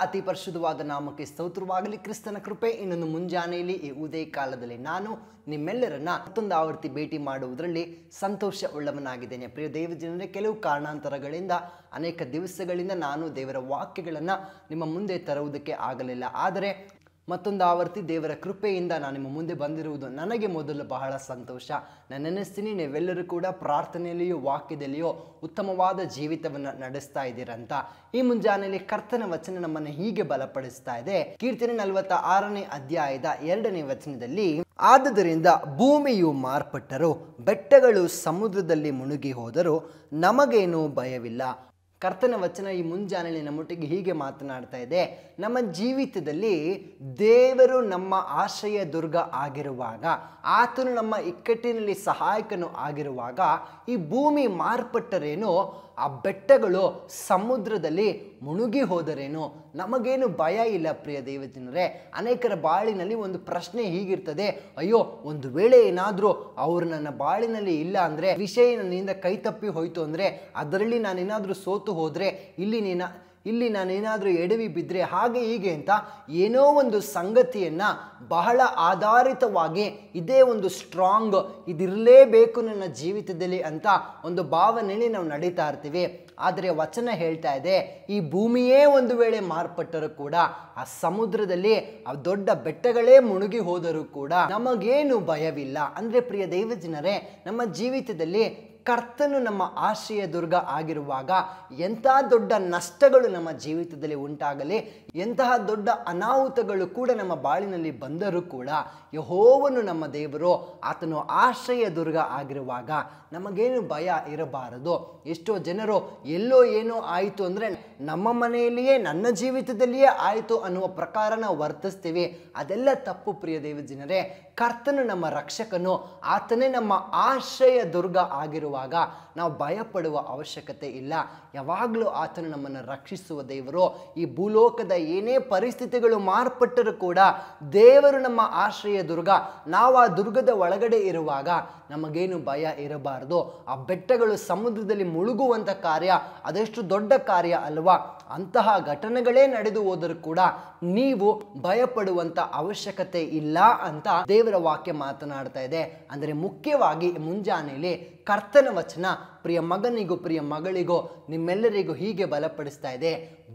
ಅತಿ ಪರಿಶುದ್ಧವಾದ ನಾಮಕ್ಕೆ ಸ್ತೋತ್ರವಾಗಲಿ. ಕ್ರಿಸ್ತನ ಕೃಪೆ ಇನ್ನೊಂದು ಮುಂಜಾನೆಯಲ್ಲಿ ಈ ಉದಯ ಕಾಲದಲ್ಲಿ ನಾನು ನಿಮ್ಮೆಲ್ಲರನ್ನ ಮತ್ತೊಂದು ಆವರ್ತಿ ಭೇಟಿ ಮಾಡುವುದರಲ್ಲಿ ಸಂತೋಷ ಉಳ್ಳವನಾಗಿದ್ದೇನೆ. ಪ್ರಿಯ ದೇವಜನರೇ, ಕೆಲವು ಕಾರಣಾಂತರಗಳಿಂದ ಅನೇಕ ದಿವಸಗಳಿಂದ ನಾನು ದೇವರ ವಾಕ್ಯಗಳನ್ನು ನಿಮ್ಮ ಮುಂದೆ ತರುವುದಕ್ಕೆ ಆಗಲಿಲ್ಲ. ಆದರೆ ಮತ್ತೊಂದು ಆವರ್ತಿ ದೇವರ ಕೃಪೆಯಿಂದ ನಾನು ನಿಮ್ಮ ಮುಂದೆ ಬಂದಿರುವುದು ನನಗೆ ಮೊದಲು ಬಹಳ ಸಂತೋಷ. ನಾನು ನೆನೆಸ್ತೀನಿ, ನೀವೆಲ್ಲರೂ ಕೂಡ ಪ್ರಾರ್ಥನೆಯಲ್ಲಿಯೋ ವಾಕ್ಯದಲ್ಲಿಯೋ ಉತ್ತಮವಾದ ಜೀವಿತವನ್ನು ನಡೆಸ್ತಾ ಇದ್ದೀರಂತ. ಈ ಮುಂಜಾನೆಯಲ್ಲಿ ಕರ್ತನ ವಚನ ನಮ್ಮನ್ನು ಹೀಗೆ ಬಲಪಡಿಸ್ತಾ ಇದೆ. ಕೀರ್ತನೆ 46ನೇ ಅಧ್ಯಾಯದ 2ನೇ ವಚನದಲ್ಲಿ, ಆದುದರಿಂದ ಭೂಮಿಯು ಮಾರ್ಪಟ್ಟರು, ಬೆಟ್ಟಗಳು ಸಮುದ್ರದಲ್ಲಿ ಮುಳುಗಿ ಹೋದರೂ ನಮಗೇನೂ ಭಯವಿಲ್ಲ. ಕರ್ತನ ವಚನ ಈ ಮುಂಜಾನೆಯಲ್ಲಿ ನಮ್ಮೊಟ್ಟಿಗೆ ಹೀಗೆ ಮಾತನಾಡ್ತಾ ಇದೆ. ನಮ್ಮ ಜೀವಿತದಲ್ಲಿ ದೇವರು ನಮ್ಮ ಆಶ್ರಯ ದುರ್ಗ ಆಗಿರುವಾಗ, ಆತನು ನಮ್ಮ ಇಕ್ಕಟ್ಟಿನಲ್ಲಿ ಸಹಾಯಕನು ಆಗಿರುವಾಗ, ಈ ಭೂಮಿ ಮಾರ್ಪಟ್ಟರೇನು, ಆ ಬೆಟ್ಟಗಳು ಸಮುದ್ರದಲ್ಲಿ ಮುಳುಗಿ ಹೋದರೇನು ನಮಗೇನು ಭಯ ಇಲ್ಲ. ಪ್ರಿಯ ದೇವಜನರೇ, ಅನೇಕರ ಬಾಳಿನಲ್ಲಿ ಒಂದು ಪ್ರಶ್ನೆ ಹೀಗಿರ್ತದೆ, ಅಯ್ಯೋ ಒಂದು ವೇಳೆ ಏನಾದರೂ ಅವರು ನನ್ನ ಬಾಳಿನಲ್ಲಿ ಇಲ್ಲ ಅಂದರೆ, ವಿಷಯ ನನ್ನಿಂದ ಕೈ ತಪ್ಪಿ ಹೋಯಿತು ಅಂದರೆ, ಅದರಲ್ಲಿ ನಾನೇನಾದರೂ ಸೋತು ಹೋದರೆ, ಇಲ್ಲಿ ನಾನೇನಾದರೂ ಎಡವಿ ಬಿದ್ದರೆ, ಹಾಗೆ ಹೀಗೆ ಅಂತ ಏನೋ ಒಂದು ಸಂಗತಿಯನ್ನು ಬಹಳ ಆಧಾರಿತವಾಗಿ ಇದೇ ಒಂದು ಸ್ಟ್ರಾಂಗ್ ಇದಿರಲೇಬೇಕು ನನ್ನ ಜೀವಿತದಲ್ಲಿ ಅಂತ ಒಂದು ಭಾವನೆಯಲ್ಲಿ ನಾವು ನಡೀತಾ ಇರ್ತೀವಿ. ಆದರೆ ವಚನ ಹೇಳ್ತಾ ಇದೆ, ಈ ಭೂಮಿಯೇ ಒಂದು ವೇಳೆ ಮಾರ್ಪಟ್ಟರೂ ಕೂಡ, ಆ ಸಮುದ್ರದಲ್ಲಿ ಆ ದೊಡ್ಡ ಬೆಟ್ಟಗಳೇ ಮುಳುಗಿ ಹೋದರೂ ಕೂಡ ನಮಗೇನು ಭಯವಿಲ್ಲ. ಅಂದರೆ ಪ್ರಿಯ ದೇವಜನರೇ, ನಮ್ಮ ಜೀವಿತದಲ್ಲಿ ಕರ್ತನು ನಮ್ಮ ಆಶ್ರಯ ದುರ್ಗ ಆಗಿರುವಾಗ ಎಂಥ ದೊಡ್ಡ ನಷ್ಟಗಳು ನಮ್ಮ ಜೀವಿತದಲ್ಲಿ ಉಂಟಾಗಲಿ, ಎಂತಹ ದೊಡ್ಡ ಅನಾಹುತಗಳು ಕೂಡ ನಮ್ಮ ಬಾಳಿನಲ್ಲಿ ಬಂದರೂ ಕೂಡ, ಯೆಹೋವನು ನಮ್ಮ ದೇವರು, ಆತನು ಆಶ್ರಯ ದುರ್ಗ ಆಗಿರುವಾಗ ನಮಗೇನು ಭಯ ಇರಬಾರದು. ಎಷ್ಟೋ ಜನರು ಎಲ್ಲೋ ಏನೋ ಆಯಿತು ಅಂದರೆ ನಮ್ಮ ಮನೆಯಲ್ಲಿಯೇ, ನನ್ನ ಜೀವಿತದಲ್ಲಿಯೇ ಆಯಿತು ಅನ್ನುವ ಪ್ರಕಾರ ನಾವು ವರ್ತಿಸ್ತೀವಿ. ಅದೆಲ್ಲ ತಪ್ಪು. ಪ್ರಿಯ ದೇವಜನರೇ, ಕರ್ತನು ನಮ್ಮ ರಕ್ಷಕನು, ಆತನೇ ನಮ್ಮ ಆಶ್ರಯ ದುರ್ಗ ಆಗಿರುವಾಗ ನಾವು ಭಯಪಡುವ ಅವಶ್ಯಕತೆ ಇಲ್ಲ. ಯಾವಾಗಲೂ ಆತನು ನಮ್ಮನ್ನು ರಕ್ಷಿಸುವ ದೇವರು. ಈ ಭೂಲೋಕದ ಏನೇ ಪರಿಸ್ಥಿತಿಗಳು ಮಾರ್ಪಟ್ಟರೂ ಕೂಡ ದೇವರು ನಮ್ಮ ಆಶ್ರಯ ದುರ್ಗ. ನಾವು ಆ ದುರ್ಗದ ಒಳಗಡೆ ಇರುವಾಗ ನಮಗೇನು ಭಯ ಇರಬಾರದು. ಆ ಬೆಟ್ಟಗಳು ಸಮುದ್ರದಲ್ಲಿ ಮುಳುಗುವಂಥ ಕಾರ್ಯ ಅದೆಷ್ಟು ದೊಡ್ಡ ಕಾರ್ಯ ಅಲ್ವಾ? ಅಂತಹ ಘಟನೆಗಳೇ ನಡೆದು ಹೋದರೂ ಕೂಡ ನೀವು ಭಯಪಡುವಂಥ ಅವಶ್ಯಕತೆ ಇಲ್ಲ ಅಂತ ದೇವರ ವಾಕ್ಯ ಮಾತನಾಡ್ತಾ ಇದೆ. ಅಂದರೆ ಮುಖ್ಯವಾಗಿ ಮುಂಜಾನೆಯಲ್ಲಿ ಕರ್ತನ ವಚನ ಪ್ರಿಯ ಮಗನಿಗೂ ಪ್ರಿಯ ಮಗಳಿಗೂ ನಿಮ್ಮೆಲ್ಲರಿಗೂ ಹೀಗೆ ಬಲಪಡಿಸ್ತಾ ಇದೆ,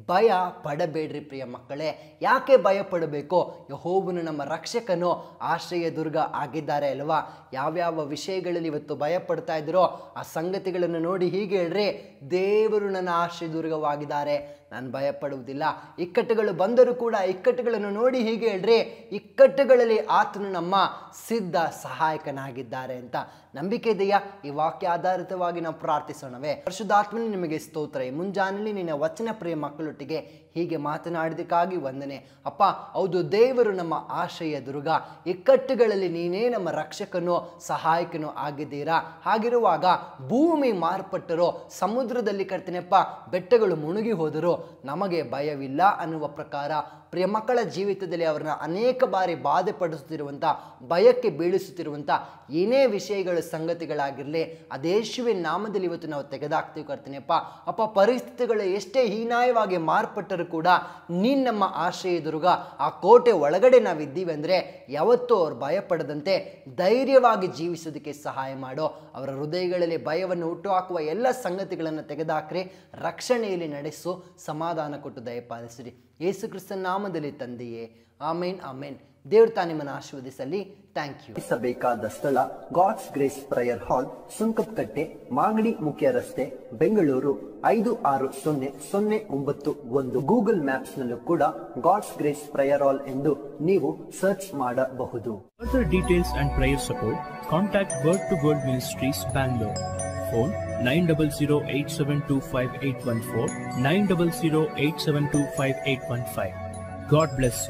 ಭಯ ಪಡಬೇಡ್ರಿ ಪ್ರಿಯ ಮಕ್ಕಳೇ. ಯಾಕೆ ಭಯ ಪಡಬೇಕು? ಯೆಹೋವನು ನಮ್ಮ ರಕ್ಷಕನು, ಆಶ್ರಯ ದುರ್ಗ ಆಗಿದ್ದಾರೆ ಅಲ್ವಾ? ಯಾವ್ಯಾವ ವಿಷಯಗಳಲ್ಲಿ ಇವತ್ತು ಭಯ ಪಡ್ತಾ ಇದ್ದೀರೋ ಆ ಸಂಗತಿಗಳನ್ನು ನೋಡಿ ಹೀಗೆ ಹೇಳ್ರಿ, ದೇವರು ನನ್ನ ಆಶ್ರಯ ದುರ್ಗವಾಗಿದ್ದಾರೆ, ನಾನು ಭಯ ಪಡುವುದಿಲ್ಲ. ಇಕ್ಕಟ್ಟುಗಳು ಬಂದರೂ ಕೂಡ ಇಕ್ಕಟ್ಟುಗಳನ್ನು ನೋಡಿ ಹೀಗೆ ಹೇಳ್ರಿ, ಇಕ್ಕಟ್ಟುಗಳಲ್ಲಿ ಆತನು ನಮ್ಮ ಸಿದ್ಧ ಸಹಾಯಕನಾಗಿದ್ದಾರೆ ಅಂತ. ನಂಬಿಕೆ ಇದೆಯಾ? ಈ ವಾಕ್ಯ ಆಧಾರಿತವಾಗಿ ನಾವು ಪ್ರಾರ್ಥಿಸೋಣವೇ? ಪರಿಶುದ್ಧಾತ್ಮನೇ ನಿಮಗೆ ಸ್ತೋತ್ರ. ಈ ಮುಂಜಾನೆಯಲ್ಲಿ ನಿನ್ನ ವಚನ ಪ್ರಿಯ ಮಕ್ಕಳೊಟ್ಟಿಗೆ ಹೀಗೆ ಮಾತನಾಡಿದಕ್ಕಾಗಿ ವಂದನೆ ಅಪ್ಪ. ಹೌದು, ದೇವರು ನಮ್ಮ ಆಶ್ರಯ ದುರ್ಗ, ಇಕ್ಕಟ್ಟುಗಳಲ್ಲಿ ನೀನೇ ನಮ್ಮ ರಕ್ಷಕನು, ಸಹಾಯಕನು ಆಗಿದ್ದೀರಾ. ಹಾಗಿರುವಾಗ ಭೂಮಿ ಮಾರ್ಪಟ್ಟರೋ, ಸಮುದ್ರದಲ್ಲಿ ಕರ್ತನೆಪ್ಪ ಬೆಟ್ಟಗಳು ಮುಳುಗಿ ಹೋದರೂ ನಮಗೆ ಭಯವಿಲ್ಲ ಅನ್ನುವ ಪ್ರಕಾರ ಪ್ರಿಯ ಮಕ್ಕಳ ಜೀವಿತದಲ್ಲಿ ಅವರನ್ನ ಅನೇಕ ಬಾರಿ ಬಾಧೆ ಪಡಿಸುತ್ತಿರುವಂಥ, ಭಯಕ್ಕೆ ಬೀಳಿಸುತ್ತಿರುವಂಥ ಏನೇ ವಿಷಯಗಳು ಸಂಗತಿಗಳಾಗಿರಲಿ, ಅದೇಶುವಿನ ನಾಮದಲ್ಲಿ ಇವತ್ತು ನಾವು ತೆಗೆದಾಕ್ತೀವಿ ಕರ್ತನೆಪ್ಪ. ಅಪ್ಪ, ಪರಿಸ್ಥಿತಿಗಳು ಎಷ್ಟೇ ಹೀನಾಯವಾಗಿ ಮಾರ್ಪಟ್ಟರೂ ಕೂಡ ನೀನು ನಮ್ಮ ಆಶ್ರಯ ದುರ್ಗ, ಆ ಕೋಟೆ ಒಳಗಡೆ ನಾವಿದ್ದೀವಿ ಅಂದರೆ ಯಾವತ್ತೂ ಅವ್ರು ಭಯಪಡದಂತೆ ಧೈರ್ಯವಾಗಿ ಜೀವಿಸೋದಕ್ಕೆ ಸಹಾಯ ಮಾಡೋ. ಅವರ ಹೃದಯಗಳಲ್ಲಿ ಭಯವನ್ನು ಹುಟ್ಟುಹಾಕುವ ಎಲ್ಲ ಸಂಗತಿಗಳನ್ನು ತೆಗೆದಾಕ್ರಿ, ರಕ್ಷಣೆಯಲ್ಲಿ ನಡೆಸು, ಸಮಾಧಾನ ಕೊಟ್ಟು ದಯಪಾಲಿಸಿರಿ. ಯೇಸು ಕ್ರಿಸ್ತನ ನಾಮದಲ್ಲಿ ತಂದೆಯೇ, ಆಮೇನ್ ಆಮೇನ್. ದೇವ್ರು ತಾನೇ ನಿಮ್ಮನ್ನು ಆಶೀರ್ವದಿಸಲಿ. Thank you. ಬೇಕಾದ ಸ್ಥಳ God's grace prayer hall, Sunkadakatte, Magadi ಮುಖ್ಯ ರಸ್ತೆ, ಬೆಂಗಳೂರು 560091. ಗೂಗಲ್ ಮ್ಯಾಪ್ಸ್ ನಲ್ಲೂ ಕೂಡ ಗಾಡ್ಸ್ ಗ್ರೇಸ್ ಪ್ರೇಯರ್ ಹಾಲ್ ಎಂದು ನೀವು ಸರ್ಚ್ ಮಾಡಬಹುದು. Further details and prayer support, contact Word to Word Ministries, Bangalore. Phone 9008725814, 9008725815. God bless you.